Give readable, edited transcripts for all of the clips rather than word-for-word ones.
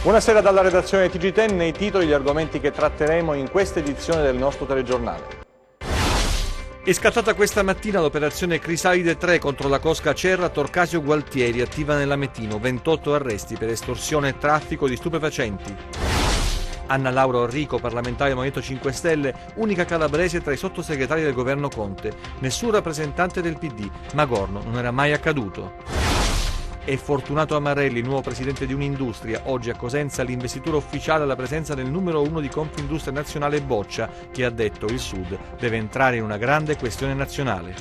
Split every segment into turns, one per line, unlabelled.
Buonasera dalla redazione TG10, nei titoli gli argomenti che tratteremo in questa edizione del nostro telegiornale. È scattata questa mattina l'operazione Crisalide 3 contro la cosca Cerra Torcasio Gualtieri, attiva nell'Ametino, 28 arresti per estorsione e traffico di stupefacenti. Anna Laura Orrico, parlamentare del Movimento 5 Stelle, unica calabrese tra i sottosegretari del governo Conte, nessun rappresentante del PD, Magorno non era mai accaduto. E Fortunato Amarelli, nuovo presidente di Unindustria, oggi a Cosenza l'investitura ufficiale alla presenza del numero 1 di Confindustria Nazionale Boccia, che ha detto il Sud deve entrare in una grande questione nazionale.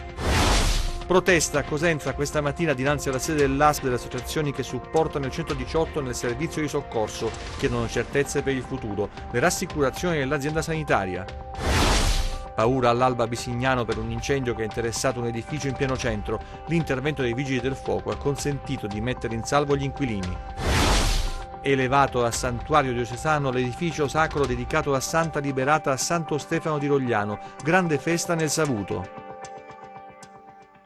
Protesta a Cosenza questa mattina dinanzi alla sede dell'ASP delle associazioni che supportano il 118 nel servizio di soccorso, chiedono certezze per il futuro, le rassicurazioni dell'azienda sanitaria. Paura all'Alba Bisignano per un incendio che ha interessato un edificio in pieno centro. L'intervento dei vigili del fuoco ha consentito di mettere in salvo gli inquilini. Elevato a santuario diocesano l'edificio sacro dedicato a Santa Liberata a Santo Stefano di Rogliano. Grande festa nel Savuto.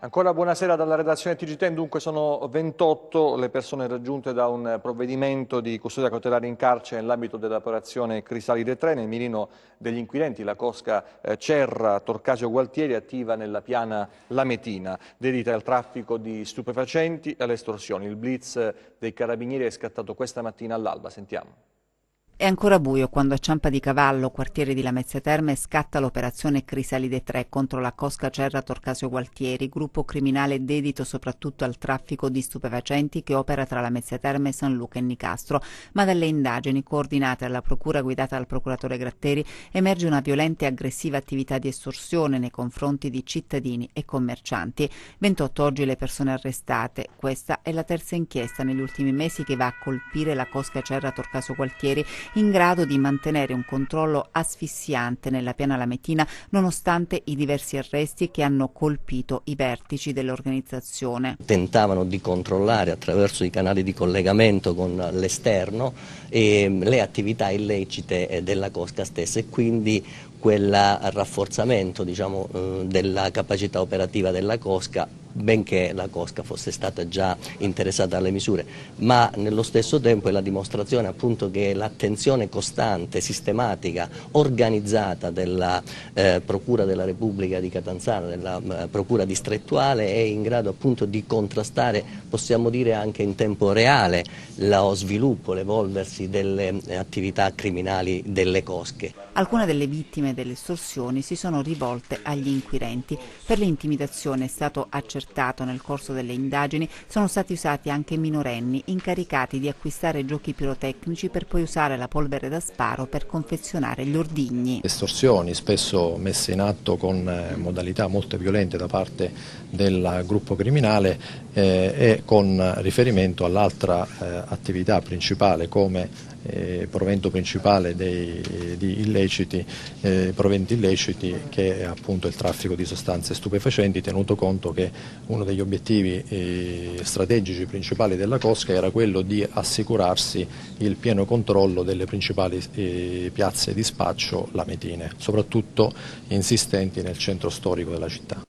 Ancora buonasera dalla redazione TG10, dunque sono 28 le persone raggiunte da un provvedimento di custodia cautelare in carcere nell'ambito dell'operazione Crisalide 3 nel mirino degli inquirenti, la cosca Cerra Torcasio Gualtieri, attiva nella piana Lametina, dedita al traffico di stupefacenti e alle estorsioni. Il blitz dei carabinieri è scattato questa mattina all'alba, sentiamo.
È ancora buio quando a Ciampa di Cavallo, quartiere di Lamezia Terme, scatta l'operazione Crisalide 3 contro la cosca Cerra Torcasio Gualtieri, gruppo criminale dedito soprattutto al traffico di stupefacenti che opera tra Lamezia Terme, San Luca e Nicastro. Ma dalle indagini coordinate dalla procura guidata dal procuratore Gratteri emerge una violenta e aggressiva attività di estorsione nei confronti di cittadini e commercianti. 28 oggi le persone arrestate. Questa è la terza inchiesta negli ultimi mesi che va a colpire la cosca Cerra Torcasio Gualtieri, in grado di mantenere un controllo asfissiante nella piana lametina nonostante i diversi arresti che hanno colpito i vertici dell'organizzazione.
Tentavano di controllare attraverso i canali di collegamento con l'esterno le attività illecite della cosca stessa e quindi quel rafforzamento della capacità operativa della cosca, benché la cosca fosse stata già interessata alle misure, ma nello stesso tempo è la dimostrazione appunto che l'attenzione costante, sistematica, organizzata della Procura della Repubblica di Catanzaro, della Procura distrettuale, è in grado appunto di contrastare, possiamo dire anche in tempo reale, lo sviluppo, l'evolversi delle attività criminali delle cosche.
Alcune delle vittime delle estorsioni si sono rivolte agli inquirenti. Per l'intimidazione è stato accertato nel corso delle indagini sono stati usati anche minorenni incaricati di acquistare giochi pirotecnici per poi usare la polvere da sparo per confezionare gli ordigni.
Estorsioni spesso messe in atto con modalità molto violente da parte del gruppo criminale e con riferimento all'altra attività principale come provento principale di illeciti, proventi illeciti, che è appunto il traffico di sostanze stupefacenti, tenuto conto che uno degli obiettivi strategici principali della cosca era quello di assicurarsi il pieno controllo delle principali piazze di spaccio lametine, soprattutto insistenti nel centro storico della città.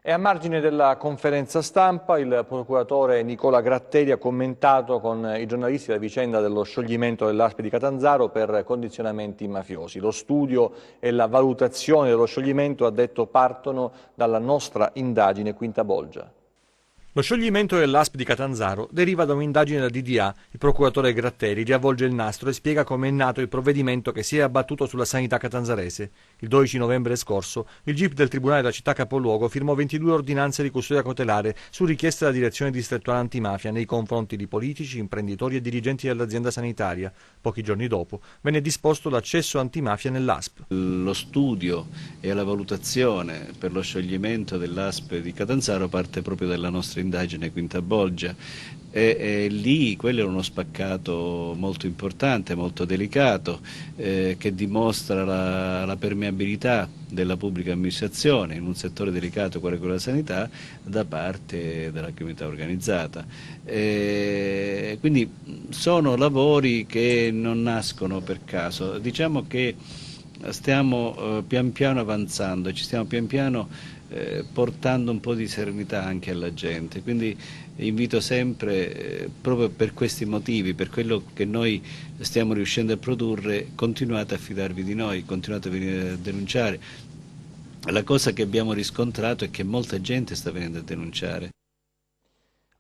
E a margine della conferenza stampa il procuratore Nicola Gratteri ha commentato con i giornalisti la vicenda dello scioglimento dell'ASP di Catanzaro per condizionamenti mafiosi. Lo studio e la valutazione dello scioglimento, ha detto, partono dalla nostra indagine Quinta Bolgia. Lo scioglimento dell'ASP di Catanzaro deriva da un'indagine della DDA. Il procuratore Gratteri riavvolge il nastro e spiega come è nato il provvedimento che si è abbattuto sulla sanità catanzarese. Il 12 novembre scorso il GIP del Tribunale della città capoluogo firmò 22 ordinanze di custodia cautelare su richiesta della direzione distrettuale antimafia nei confronti di politici, imprenditori e dirigenti dell'azienda sanitaria. Pochi giorni dopo venne disposto l'accesso antimafia nell'ASP.
Lo studio e la valutazione per lo scioglimento dell'ASP di Catanzaro parte proprio dalla nostra indagine Quinta Bolgia e lì quello è uno spaccato molto importante, molto delicato, che dimostra la permeabilità della pubblica amministrazione in un settore delicato quale quello della sanità da parte della criminalità organizzata. Quindi sono lavori che non nascono per caso, diciamo che stiamo pian piano avanzando, ci stiamo pian piano portando un po' di serenità anche alla gente. Quindi invito sempre, proprio per questi motivi, per quello che noi stiamo riuscendo a produrre, continuate a fidarvi di noi, continuate a venire a denunciare. La cosa che abbiamo riscontrato è che molta gente sta venendo a denunciare.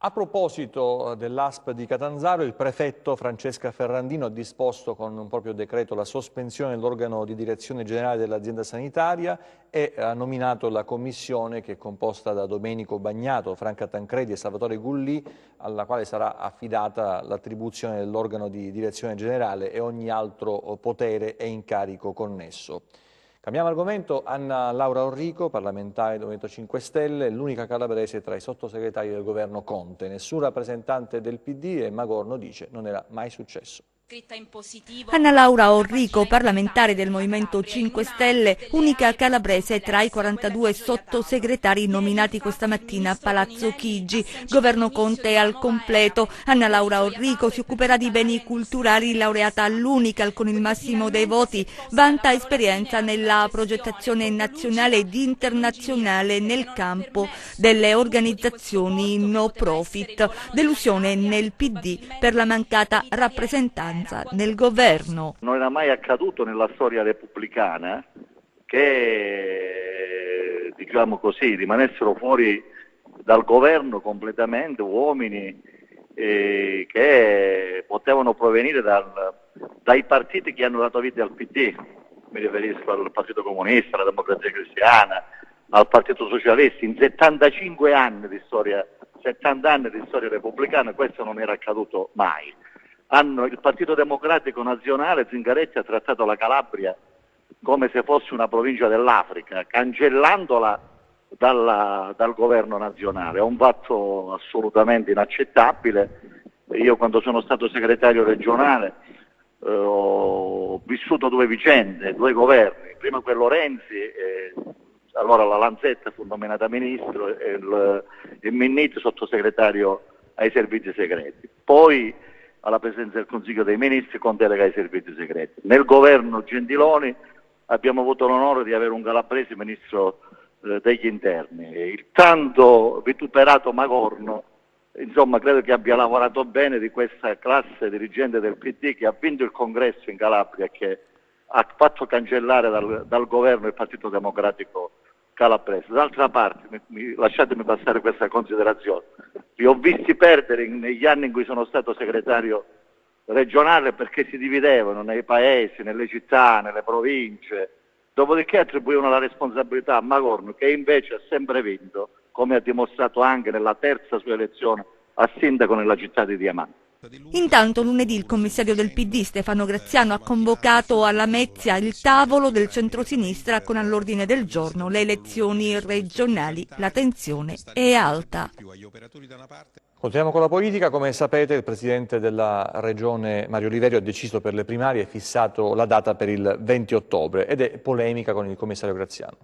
A proposito dell'ASP di Catanzaro, il prefetto Francesca Ferrandino ha disposto con un proprio decreto la sospensione dell'organo di direzione generale dell'azienda sanitaria e ha nominato la commissione che è composta da Domenico Bagnato, Franca Tancredi e Salvatore Gullì, alla quale sarà affidata l'attribuzione dell'organo di direzione generale e ogni altro potere e incarico connesso. Cambiamo argomento. Anna Laura Orrico, parlamentare del Movimento 5 Stelle, l'unica calabrese tra i sottosegretari del governo Conte. Nessun rappresentante del PD e Magorno dice non era mai successo.
Anna Laura Orrico, parlamentare del Movimento 5 Stelle, unica calabrese tra i 42 sottosegretari nominati questa mattina a Palazzo Chigi. Governo Conte al completo. Anna Laura Orrico si occuperà di beni culturali, laureata all'Unical con il massimo dei voti, vanta esperienza nella progettazione nazionale ed internazionale nel campo delle organizzazioni no profit. Delusione nel PD per la mancata rappresentanza nel governo.
Non era mai accaduto nella storia repubblicana che, diciamo così, rimanessero fuori dal governo completamente uomini che potevano provenire dai partiti che hanno dato vita al PD. Mi riferisco al Partito Comunista, alla Democrazia Cristiana, al Partito Socialista. In 75 anni di storia, 70 anni di storia repubblicana, questo non era accaduto mai. Il Partito Democratico Nazionale, Zingaretti, ha trattato la Calabria come se fosse una provincia dell'Africa, cancellandola dal governo nazionale. È un fatto assolutamente inaccettabile. Io, quando sono stato segretario regionale, ho vissuto due vicende, due governi. Prima quello Renzi, allora la Lanzetta fu nominata ministro e il Minniti sottosegretario ai servizi segreti. Poi alla Presidenza del Consiglio dei Ministri con delega ai servizi segreti. Nel governo Gentiloni abbiamo avuto l'onore di avere un calabrese ministro degli interni. Il tanto vituperato Magorno, insomma, credo che abbia lavorato bene di questa classe dirigente del PD che ha vinto il congresso in Calabria e che ha fatto cancellare dal governo il Partito Democratico calabrese. D'altra parte, lasciatemi passare questa considerazione, li ho visti perdere negli anni in cui sono stato segretario regionale perché si dividevano nei paesi, nelle città, nelle province, dopodiché attribuivano la responsabilità a Magorno, che invece ha sempre vinto, come ha dimostrato anche nella terza sua elezione a sindaco nella città di Diamante.
Intanto lunedì il commissario del PD Stefano Graziano ha convocato a Lamezia il tavolo del centrosinistra con all'ordine del giorno le elezioni regionali. La tensione è alta.
Continuiamo con la politica. Come sapete, il presidente della regione Mario Oliverio ha deciso per le primarie e fissato la data per il 20 ottobre ed è polemica con il commissario Graziano.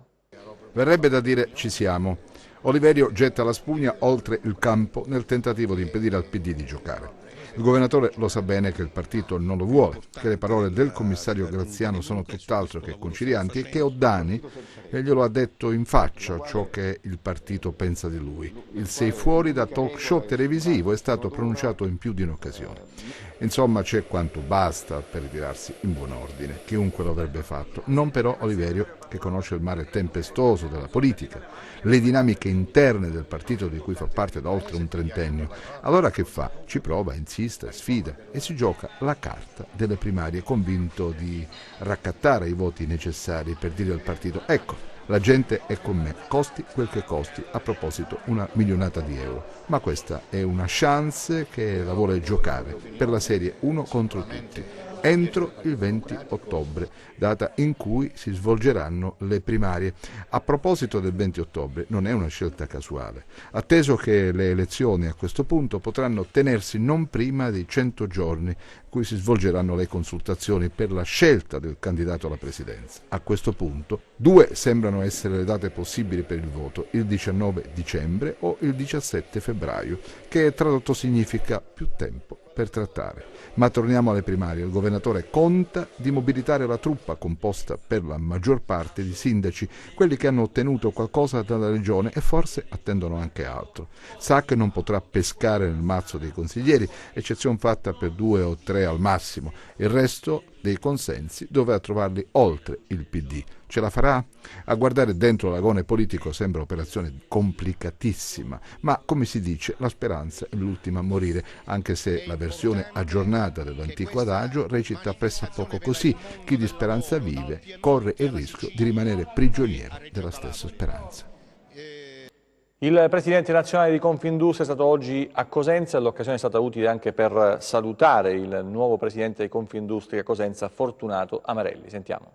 Verrebbe da dire ci siamo. Oliverio getta la spugna oltre il campo nel tentativo di impedire al PD di giocare. Il governatore lo sa bene che il partito non lo vuole, che le parole del commissario Graziano sono tutt'altro che concilianti e che Oddani glielo ha detto in faccia ciò che il partito pensa di lui. Il sei fuori da talk show televisivo è stato pronunciato in più di un'occasione. Insomma, c'è quanto basta per ritirarsi in buon ordine. Chiunque lo avrebbe fatto. Non però Oliverio, che conosce il mare tempestoso della politica, le dinamiche interne del partito di cui fa parte da oltre un trentennio. Allora che fa? Ci prova, insiste, sfida e si gioca la carta delle primarie, convinto di raccattare i voti necessari per dire al partito: ecco, la gente è con me, costi quel che costi, a proposito una milionata di euro. Ma questa è una chance che la vuole giocare per la serie uno contro tutti, entro il 20 ottobre, data in cui si svolgeranno le primarie. A proposito del 20 ottobre, non è una scelta casuale, atteso che le elezioni a questo punto potranno tenersi non prima di 100 giorni, cui si svolgeranno le consultazioni per la scelta del candidato alla presidenza. A questo punto, due sembrano essere le date possibili per il voto: il 19 dicembre o il 17 febbraio, che tradotto significa più tempo per trattare. Ma torniamo alle primarie. Il governatore conta di mobilitare la truppa composta per la maggior parte di sindaci, quelli che hanno ottenuto qualcosa dalla regione e forse attendono anche altro. Sa che non potrà pescare nel mazzo dei consiglieri, eccezione fatta per 2 o 3 al massimo. Il resto dei consensi dovrà trovarli oltre il PD. Ce la farà? A guardare dentro l'agone politico sembra operazione complicatissima, ma come si dice, la speranza è l'ultima a morire, anche se la versione aggiornata dell'antico adagio recita pressappoco così: chi di speranza vive corre il rischio di rimanere prigioniero della stessa speranza.
Il presidente nazionale di Confindustria è stato oggi a Cosenza e l'occasione è stata utile anche per salutare il nuovo presidente di Confindustria a Cosenza, Fortunato Amarelli. Sentiamo.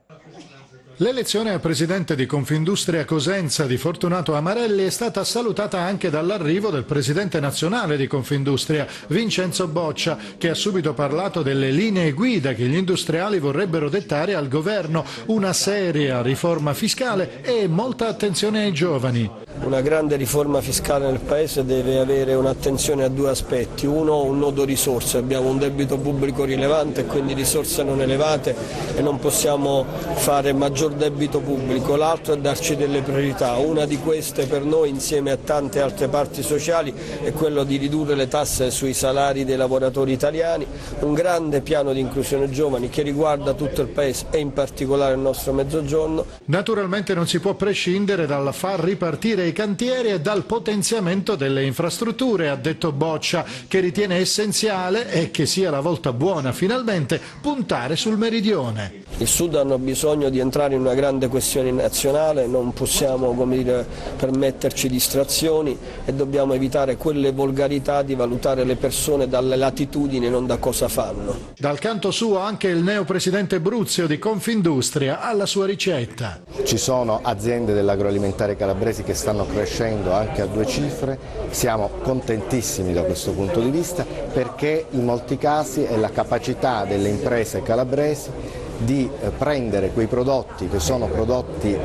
L'elezione a presidente di Confindustria Cosenza di Fortunato Amarelli è stata salutata anche dall'arrivo del presidente nazionale di Confindustria, Vincenzo Boccia, che ha subito parlato delle linee guida che gli industriali vorrebbero dettare al governo, una seria riforma fiscale e molta attenzione ai giovani.
Una grande riforma fiscale nel Paese deve avere un'attenzione a 2 aspetti. Uno, un nodo risorse. Abbiamo un debito pubblico rilevante e quindi risorse non elevate e non possiamo fare maggior debito pubblico. L'altro è darci delle priorità. Una di queste per noi, insieme a tante altre parti sociali, è quello di ridurre le tasse sui salari dei lavoratori italiani. Un grande piano di inclusione giovani che riguarda tutto il Paese e in particolare il nostro Mezzogiorno.
Naturalmente non si può prescindere dal far ripartire i cantieri e dal potenziamento delle infrastrutture, ha detto Boccia, che ritiene essenziale e che sia la volta buona finalmente puntare sul meridione.
Il Sud hanno bisogno di entrare in una grande questione nazionale, non possiamo, permetterci distrazioni e dobbiamo evitare quelle volgarità di valutare le persone dalle latitudini e non da cosa fanno.
Dal canto suo anche il neopresidente Bruzio di Confindustria ha la sua ricetta.
Ci sono aziende dell'agroalimentare calabresi che stanno crescendo anche a 2 cifre, siamo contentissimi da questo punto di vista perché in molti casi è la capacità delle imprese calabresi di prendere quei prodotti che sono prodotti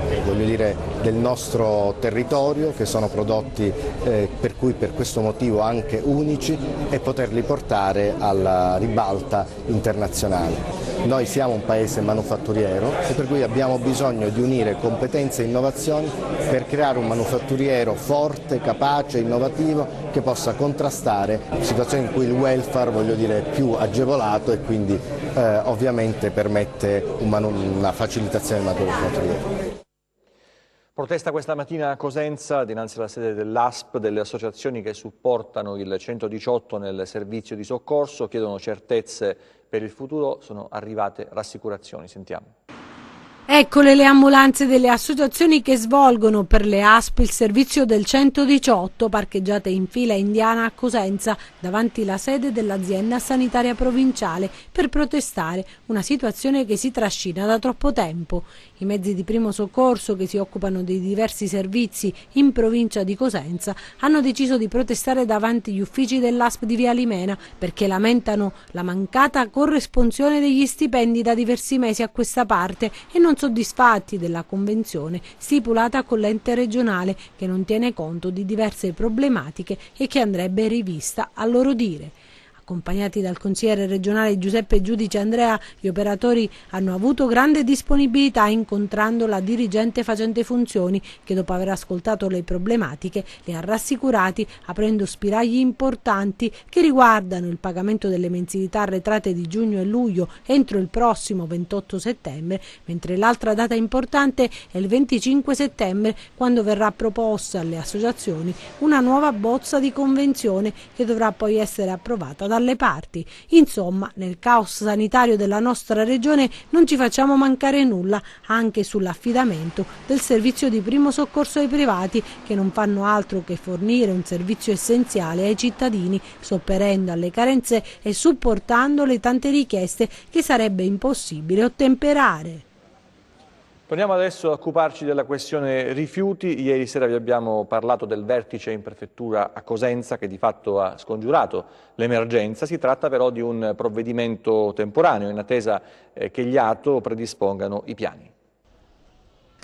del nostro territorio, che sono prodotti per questo motivo anche unici, e poterli portare alla ribalta internazionale. Noi siamo un paese manufatturiero e per cui abbiamo bisogno di unire competenze e innovazioni per creare un manufatturiero forte, capace, innovativo che possa contrastare situazioni in cui il welfare è più agevolato e quindi ovviamente permette una facilitazione del manufatturiero.
Protesta questa mattina a Cosenza dinanzi alla sede dell'ASP delle associazioni che supportano il 118 nel servizio di soccorso, chiedono certezze per il futuro, sono arrivate rassicurazioni. Sentiamo.
Eccole le ambulanze delle associazioni che svolgono per le ASP il servizio del 118, parcheggiate in fila indiana a Cosenza, davanti la sede dell'azienda sanitaria provinciale, per protestare una situazione che si trascina da troppo tempo. I mezzi di primo soccorso che si occupano dei diversi servizi in provincia di Cosenza hanno deciso di protestare davanti gli uffici dell'ASP di Via Limena perché lamentano la mancata corresponsione degli stipendi da diversi mesi a questa parte e non soddisfatti della convenzione stipulata con l'ente regionale che non tiene conto di diverse problematiche e che andrebbe rivista a loro dire. Accompagnati dal consigliere regionale Giuseppe Giudice Andrea, gli operatori hanno avuto grande disponibilità incontrando la dirigente facente funzioni che dopo aver ascoltato le problematiche li ha rassicurati aprendo spiragli importanti che riguardano il pagamento delle mensilità arretrate di giugno e luglio entro il prossimo 28 settembre, mentre l'altra data importante è il 25 settembre quando verrà proposta alle associazioni una nuova bozza di convenzione che dovrà poi essere approvata dalle parti. Insomma, nel caos sanitario della nostra regione non ci facciamo mancare nulla anche sull'affidamento del servizio di primo soccorso ai privati che non fanno altro che fornire un servizio essenziale ai cittadini, sopperendo alle carenze e supportando le tante richieste che sarebbe impossibile ottemperare.
Torniamo adesso a occuparci della questione rifiuti. Ieri sera vi abbiamo parlato del vertice in prefettura a Cosenza che di fatto ha scongiurato l'emergenza. Si tratta però di un provvedimento temporaneo in attesa che gli ATO predispongano i piani.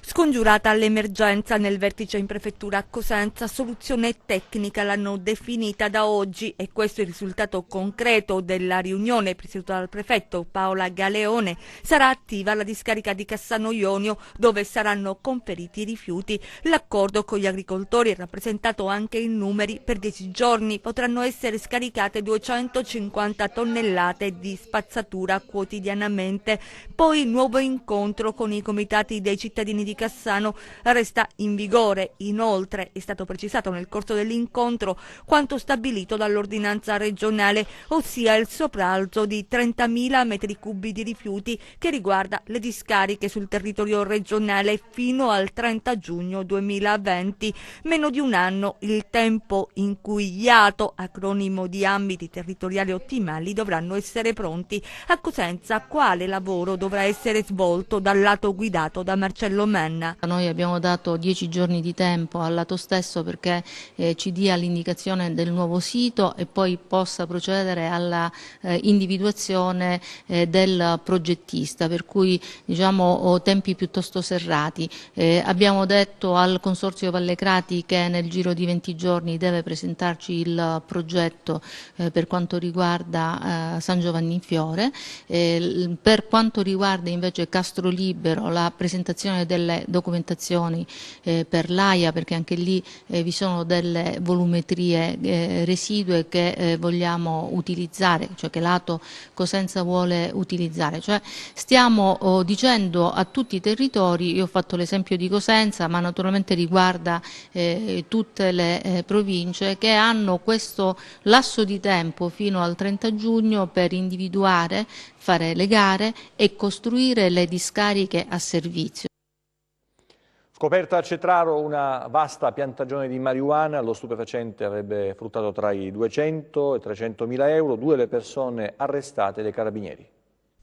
Scongiurata l'emergenza nel vertice in prefettura a Cosenza, soluzione tecnica l'hanno definita da oggi e questo è il risultato concreto della riunione presieduta dal prefetto Paola Galeone. Sarà attiva la discarica di Cassano Ionio dove saranno conferiti i rifiuti. L'accordo con gli agricoltori è rappresentato anche in numeri: per 10 giorni potranno essere scaricate 250 tonnellate di spazzatura quotidianamente. Poi nuovo incontro con i comitati dei cittadini di Cassano resta in vigore. Inoltre è stato precisato nel corso dell'incontro quanto stabilito dall'ordinanza regionale, ossia il sopralzo di 30.000 metri cubi di rifiuti che riguarda le discariche sul territorio regionale fino al 30 giugno 2020, meno di un anno il tempo in cui gli ATO, acronimo di ambiti territoriali ottimali, dovranno essere pronti. A Cosenza quale lavoro dovrà essere svolto dal lato guidato da Marcello Menna?
Noi abbiamo dato 10 giorni di tempo al lato stesso perché ci dia l'indicazione del nuovo sito e poi possa procedere alla individuazione del progettista, per cui diciamo tempi piuttosto serrati. Abbiamo detto al Consorzio Vallecrati che nel giro di 20 giorni deve presentarci il progetto per quanto riguarda San Giovanni in Fiore. Per quanto riguarda invece Castrolibero, la presentazione delle documentazioni per l'AIA, perché anche lì vi sono delle volumetrie residue che vogliamo utilizzare, cioè che lato Cosenza vuole utilizzare. Cioè stiamo dicendo a tutti i territori, io ho fatto l'esempio di Cosenza, ma naturalmente riguarda tutte le province, che hanno questo lasso di tempo fino al 30 giugno per individuare, fare le gare e costruire le discariche a servizio.
Scoperta a Cetraro una vasta piantagione di marijuana, lo stupefacente avrebbe fruttato tra i 200 e 300 mila euro, 2 le persone arrestate dai carabinieri.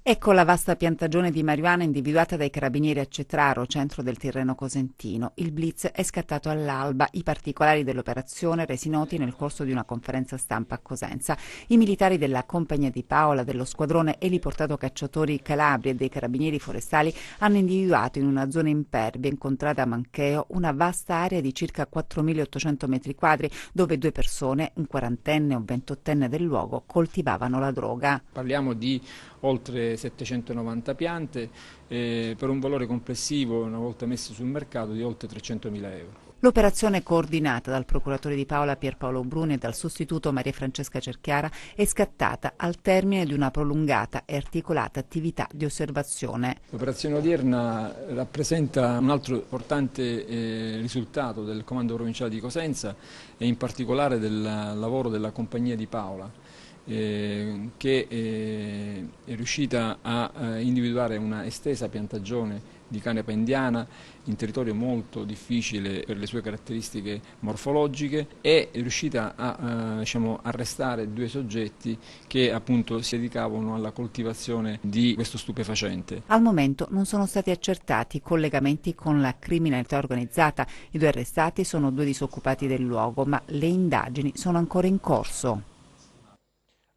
Ecco la vasta piantagione di marijuana individuata dai carabinieri a Cetraro, centro del Tirreno cosentino. Il blitz è scattato all'alba, i particolari dell'operazione resi noti nel corso di una conferenza stampa a Cosenza. I militari della Compagnia di Paola, dello squadrone eliportato cacciatori Calabri e dei carabinieri forestali hanno individuato in una zona impervia incontrata a Mancheo una vasta area di circa 4.800 metri quadri dove 2 persone, un 40enne e un 28enne del luogo, coltivavano la droga.
Parliamo di oltre 790 piante per un valore complessivo, una volta messe sul mercato, di oltre 300.000 euro.
L'operazione, coordinata dal procuratore di Paola Pierpaolo Bruni e dal sostituto Maria Francesca Cerchiara, è scattata al termine di una prolungata e articolata attività di osservazione.
L'operazione odierna rappresenta un altro importante risultato del Comando Provinciale di Cosenza e in particolare del lavoro della Compagnia di Paola, che è riuscita a individuare una estesa piantagione di canepa indiana in territorio molto difficile per le sue caratteristiche morfologiche, e è riuscita a arrestare 2 soggetti che appunto si dedicavano alla coltivazione di questo stupefacente.
Al momento non sono stati accertati collegamenti con la criminalità organizzata. I 2 arrestati sono 2 disoccupati del luogo, ma le indagini sono ancora in corso.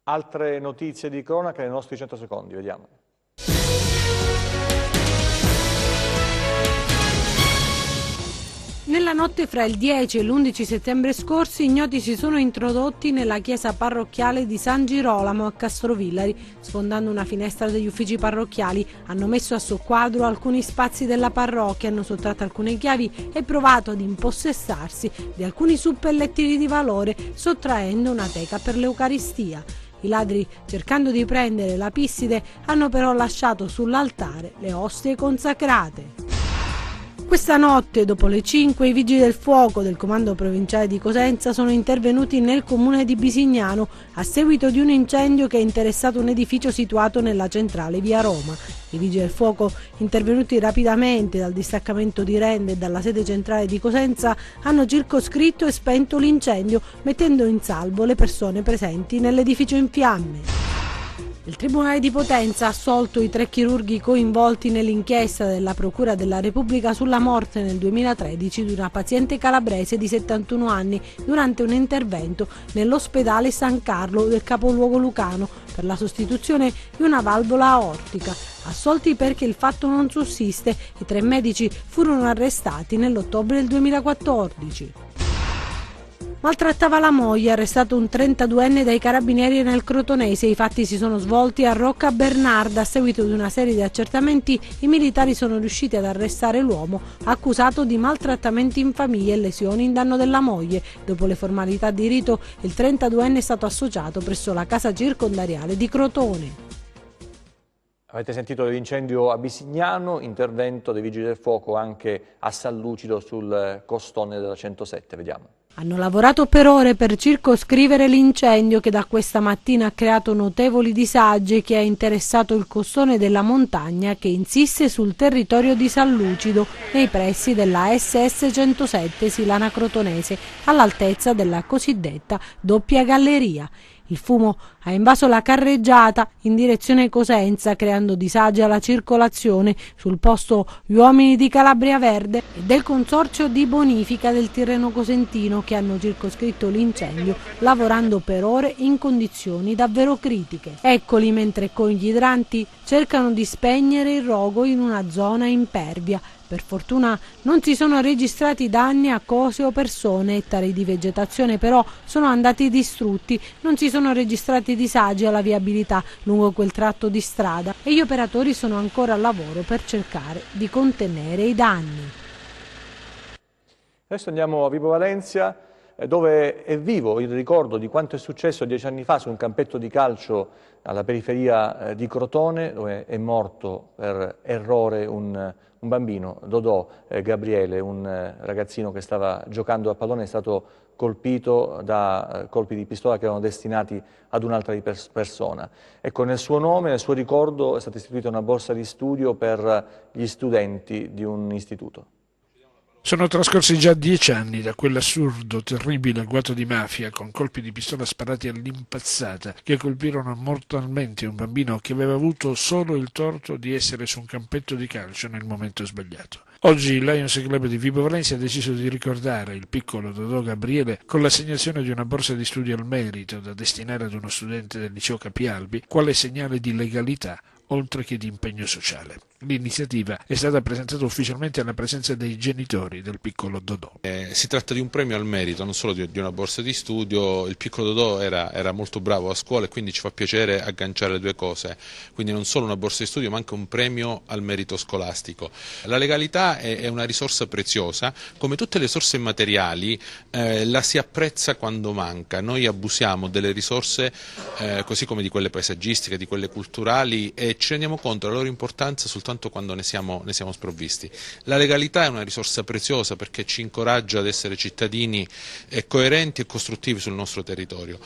Altre notizie di cronaca nei nostri 100 secondi, vediamo.
Nella notte fra il 10 e l'11 settembre scorsi, ignoti si sono introdotti nella chiesa parrocchiale di San Girolamo a Castrovillari. Sfondando una finestra degli uffici parrocchiali, hanno messo a soqquadro alcuni spazi della parrocchia, hanno sottratto alcune chiavi e provato ad impossessarsi di alcuni suppellettili di valore, sottraendo una teca per l'Eucaristia. I ladri, cercando di prendere la pisside, hanno però lasciato sull'altare le ostie consacrate. Questa notte, dopo le 5, i vigili del fuoco del Comando Provinciale di Cosenza sono intervenuti nel comune di Bisignano a seguito di un incendio che ha interessato un edificio situato nella centrale via Roma. I vigili del fuoco, intervenuti rapidamente dal distaccamento di Rende e dalla sede centrale di Cosenza, hanno circoscritto e spento l'incendio, mettendo in salvo le persone presenti nell'edificio in fiamme. Il Tribunale di Potenza ha assolto i 3 chirurghi coinvolti nell'inchiesta della Procura della Repubblica sulla morte nel 2013 di una paziente calabrese di 71 anni durante un intervento nell'ospedale San Carlo del capoluogo lucano per la sostituzione di una valvola aortica. Assolti perché il fatto non sussiste, i 3 medici furono arrestati nell'ottobre del 2014. Maltrattava la moglie, arrestato un 32enne dai carabinieri nel Crotonese. I fatti si sono svolti a Rocca Bernarda. A seguito di una serie di accertamenti, i militari sono riusciti ad arrestare l'uomo accusato di maltrattamenti in famiglia e lesioni in danno della moglie. Dopo le formalità di rito, il 32enne è stato associato presso la casa circondariale di Crotone.
Avete sentito dell'incendio a Bisignano, intervento dei Vigili del Fuoco anche a San Lucido sul costone della 107, vediamo.
Hanno lavorato per ore per circoscrivere l'incendio che da questa mattina ha creato notevoli disagi e che ha interessato il costone della montagna che insiste sul territorio di San Lucido, nei pressi della SS 107 Silana Crotonese, all'altezza della cosiddetta doppia galleria. Il fumo ha invaso la carreggiata in direzione Cosenza, creando disagi alla circolazione. Sul posto gli uomini di Calabria Verde e del Consorzio di Bonifica del Tirreno Cosentino che hanno circoscritto l'incendio, lavorando per ore in condizioni davvero critiche. Eccoli mentre con gli idranti cercano di spegnere il rogo in una zona impervia. Per fortuna non si sono registrati danni a cose o persone, ettari di vegetazione però sono andati distrutti, non si sono registrati disagi alla viabilità lungo quel tratto di strada e gli operatori sono ancora al lavoro per cercare di contenere i danni.
Adesso andiamo a Vibo Valentia, dove è vivo il ricordo di quanto è successo 10 anni fa su un campetto di calcio alla periferia di Crotone, dove è morto per errore un bambino, Dodò Gabriele, un ragazzino che stava giocando a pallone, è stato colpito da colpi di pistola che erano destinati ad un'altra persona. Ecco, nel suo nome, nel suo ricordo, è stata istituita una borsa di studio per gli studenti di un istituto.
Sono trascorsi già 10 anni da quell'assurdo, terribile agguato di mafia con colpi di pistola sparati all'impazzata che colpirono mortalmente un bambino che aveva avuto solo il torto di essere su un campetto di calcio nel momento sbagliato. Oggi il Lions Club di Vibo Valentia ha deciso di ricordare il piccolo Dodò Gabriele con l'assegnazione di una borsa di studio al merito da destinare ad uno studente del liceo Capialbi, quale segnale di legalità oltre che di impegno sociale. L'iniziativa è stata presentata ufficialmente alla presenza dei genitori del piccolo Dodò.
Si tratta di un premio al merito, non solo di una borsa di studio. Il piccolo Dodò era molto bravo a scuola e quindi ci fa piacere agganciare le due cose, quindi non solo una borsa di studio ma anche un premio al merito scolastico. La legalità è una risorsa preziosa, come tutte le risorse materiali la si apprezza quando manca. Noi abusiamo delle risorse così come di quelle paesaggistiche, di quelle culturali, e ci rendiamo conto della loro importanza soltanto quando ne siamo sprovvisti. La legalità è una risorsa preziosa perché ci incoraggia ad essere cittadini coerenti e costruttivi sul nostro territorio,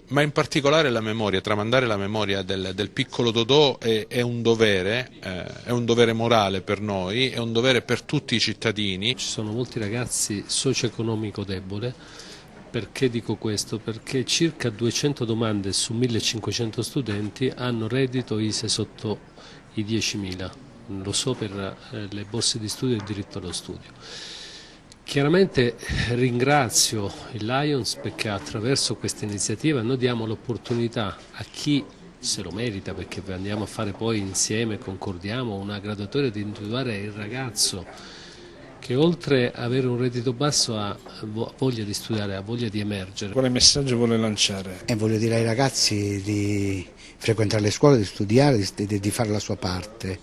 ma in particolare la memoria, tramandare la memoria del piccolo Dodò è un dovere morale per noi, è un dovere per tutti i cittadini.
Ci sono molti ragazzi socio-economico debole. Perché dico questo? Perché circa 200 domande su 1500 studenti hanno reddito ISEE sotto i 10.000, lo so per le borse di studio e il diritto allo studio. Chiaramente ringrazio il Lions perché attraverso questa iniziativa noi diamo l'opportunità a chi se lo merita, perché andiamo a fare poi insieme, concordiamo, una graduatoria di individuare il ragazzo che oltre ad avere un reddito basso ha voglia di studiare, ha voglia di emergere.
Quale messaggio vuole lanciare?
Voglio dire ai ragazzi di frequentare le scuole, di studiare, di fare la sua parte,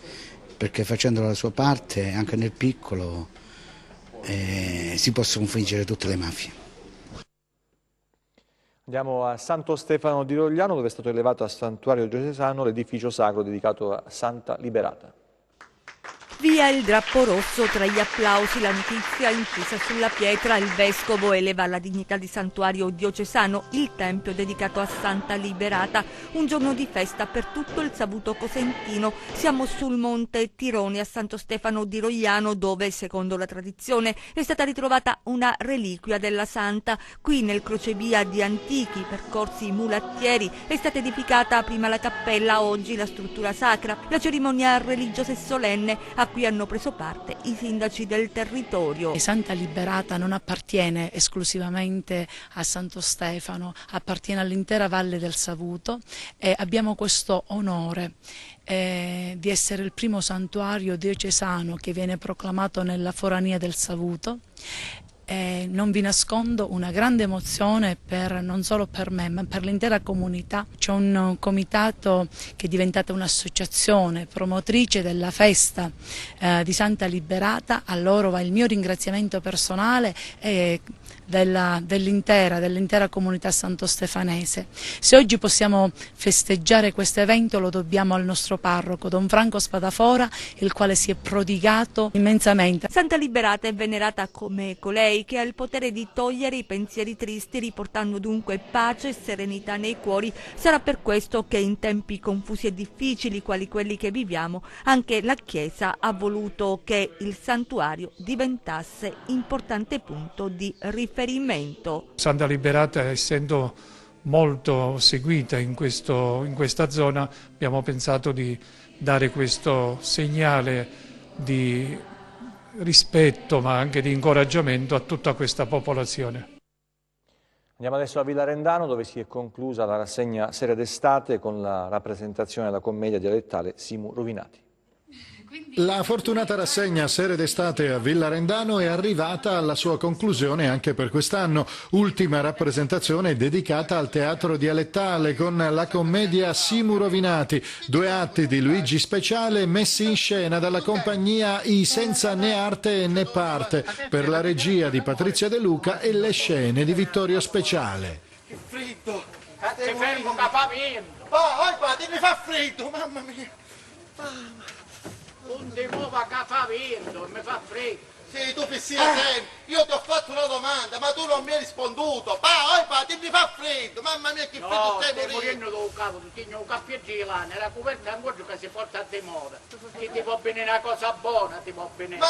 perché facendo la sua parte anche nel piccolo si possono sconfiggere tutte le mafie.
Andiamo a Santo Stefano di Rogliano, dove è stato elevato a santuario diocesano l'edificio sacro dedicato a Santa Liberata.
Via il drappo rosso tra gli applausi, la notizia incisa sulla pietra, il vescovo eleva alla dignità di santuario diocesano il tempio dedicato a Santa Liberata, un giorno di festa per tutto il savuto cosentino. Siamo sul monte Tirone a Santo Stefano di Rogliano, dove secondo la tradizione è stata ritrovata una reliquia della santa. Qui nel crocevia di antichi percorsi mulattieri è stata edificata prima la cappella, oggi la struttura sacra. La cerimonia religiosa e solenne a cui hanno preso parte i sindaci del territorio.
Santa Liberata non appartiene esclusivamente a Santo Stefano, appartiene all'intera Valle del Savuto e abbiamo questo onore di essere il primo santuario diocesano che viene proclamato nella forania del Savuto. Non vi nascondo una grande emozione non solo per me ma per l'intera comunità. C'è un comitato che è diventata un'associazione promotrice della festa di Santa Liberata. A loro va il mio ringraziamento personale e dell'intera comunità santostefanese. Se oggi possiamo festeggiare questo evento lo dobbiamo al nostro parroco Don Franco Spadafora, il quale si è prodigato immensamente.
Santa Liberata è venerata come colei che ha il potere di togliere i pensieri tristi, riportando dunque pace e serenità nei cuori. Sarà per questo che in tempi confusi e difficili quali quelli che viviamo, anche la Chiesa ha voluto che il santuario diventasse importante punto di riferimento.
Santa Liberata, essendo molto seguita in questa zona, abbiamo pensato di dare questo segnale di rispetto ma anche di incoraggiamento a tutta questa popolazione.
Andiamo adesso a Villarendano, dove si è conclusa la rassegna Serie d'estate con la rappresentazione della commedia dialettale Simu Rovinati.
La fortunata rassegna Serie d'estate a Villarendano è arrivata alla sua conclusione anche per quest'anno. Ultima rappresentazione dedicata al teatro dialettale con la commedia Simu Rovinati, 2 atti di Luigi Speciale messi in scena dalla compagnia I Senza né arte né parte, per la regia di Patrizia De Luca e le scene di Vittorio Speciale.
Che freddo! Ti fermo che fa vento! Oh, guarda, mi fa freddo, mamma mia! Non ti muova che fa vento, mi fa freddo. Sì, tu fissi sempre. Io ti ho fatto una domanda, ma tu non mi hai risponduto. Mi fa freddo, mamma mia che freddo stai morendo da un capo, tu tieni un cappello di lana, la coperta ancora che si porta a demoda. Che ti può venire una cosa buona, ti può venire.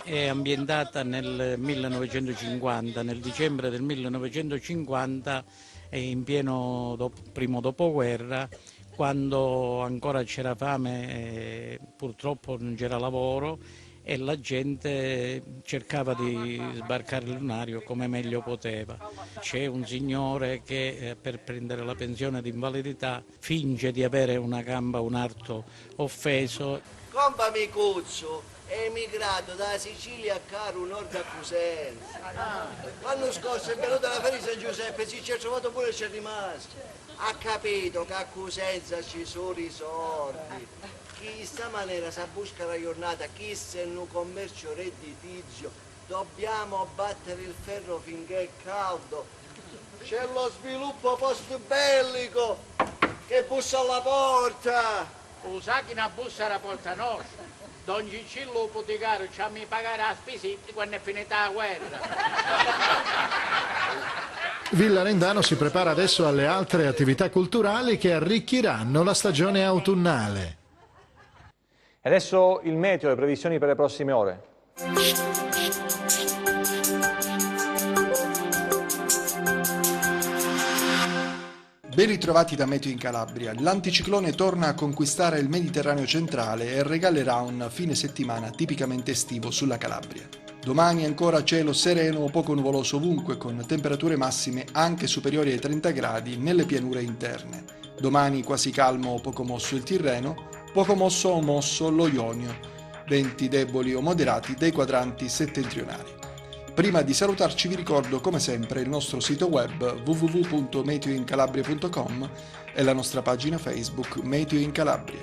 È ambientata nel 1950, nel dicembre del 1950, in pieno primo dopoguerra, quando ancora c'era fame e purtroppo non c'era lavoro e la gente cercava di sbarcare il lunario come meglio poteva. C'è un signore che per prendere la pensione di invalidità finge di avere una gamba, un arto offeso.
Compa Micuzzo è emigrato da Sicilia a Caro, nord a Cosenza. L'anno scorso è venuto alla Feria San Giuseppe, si ci è trovato pure e ci è rimasto. Ha capito che a Cosenza ci sono i soldi. Chi sta maniera sa busca la giornata, chi se in un commercio redditizio. Dobbiamo battere il ferro finché è caldo. C'è lo sviluppo post-bellico che bussa alla porta. Usa che una bussa alla porta nostra. Don Cicillo Poticario ci ha mi pagare la spesetta quando è finita la guerra.
Villarendano si prepara adesso alle altre attività culturali che arricchiranno la stagione autunnale.
E adesso il meteo e le previsioni per le prossime ore.
Ben ritrovati da Meteo in Calabria. L'anticiclone torna a conquistare il Mediterraneo centrale e regalerà un fine settimana tipicamente estivo sulla Calabria. Domani ancora cielo sereno o poco nuvoloso ovunque, con temperature massime anche superiori ai 30 gradi nelle pianure interne. Domani quasi calmo o poco mosso il Tirreno, poco mosso o mosso lo Ionio, venti deboli o moderati dei quadranti settentrionali. Prima di salutarci vi ricordo come sempre il nostro sito web www.meteoincalabria.com e la nostra pagina Facebook Meteo in Calabria.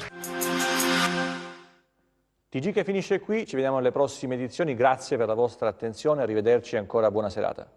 TG che finisce qui, ci vediamo alle prossime edizioni, grazie per la vostra attenzione, arrivederci e ancora buona serata.